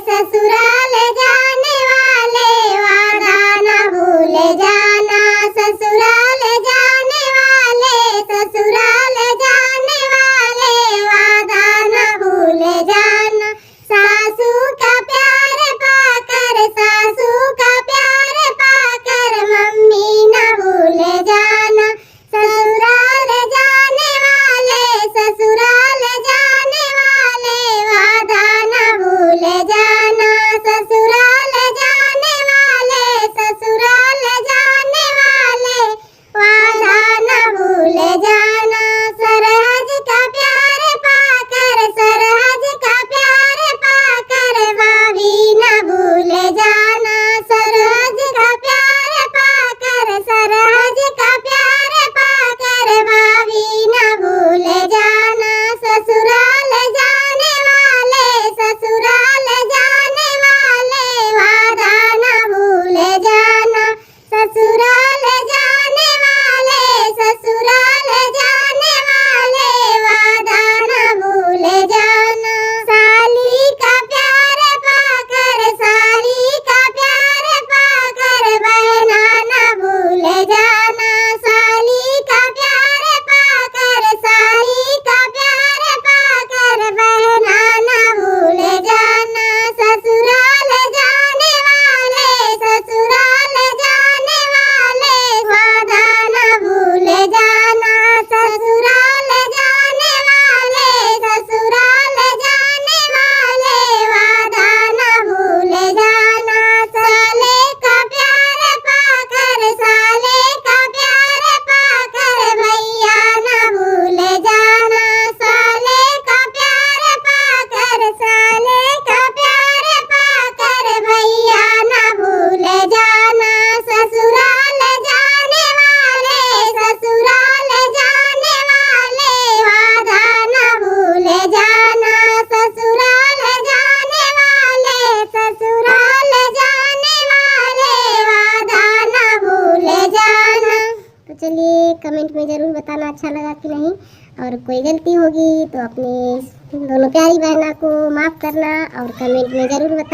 ससुराल जाने वाले वादा न भूल जाना। ससुराल जाने वाले, ससुराल जाने वाले वादा न भूल जाना। सासू का प्यार पाकर, सासू का प्यार पाकर मम्मी न भूल जाना। ससुराल जाने वाले, ससुराल जाने वाले वादा न भूल जाना। ससुराल जाने वाले, ससुराल जाने वाले वादा न भूल जाना। सरहज का प्यार पाकर, सरहज का प्यार पाकर भाभी न भूल जाना। सरहज का प्यार पाकर, सरहज का प्यार पाकर भाभी न भूल जाना। ससुराल जाने वाले, ससुराल जाने वाले वादा न भूल जाना। ससुराल जाने वाले, ससुराल जाने वाले वादा न भूल जाना। साली का प्यार पाकर, साली का प्यार पाकर बहना न भूल जाना। साली का प्यार पाकर, साली का प्यार पाकर बहना न भूल जाना। ससुराल जाने वाले, ससुराल जाने वाले वादा न भूल जाना। ससुराल जाने वाले, ससुराल जाने वाले वादा न भूल जाना। साले का प्यार पाकर, साले का प्यार पाकर भैया न भूल जाना। साले का प्यार पाकर, साले का प्यार पाकर भैया न भूल जाना। ससुराल जाने वाले, ससुराल जाने वाले वादा न भूल जाना। ससुराल जाने वाले, ससुराल जाने वाले वादा न भूल जाना। तो चलिए कमेंट में ज़रूर बताना अच्छा लगा कि नहीं, और कोई गलती होगी तो अपनी दोनों प्यारी बहना को माफ़ करना और कमेंट में ज़रूर बताना।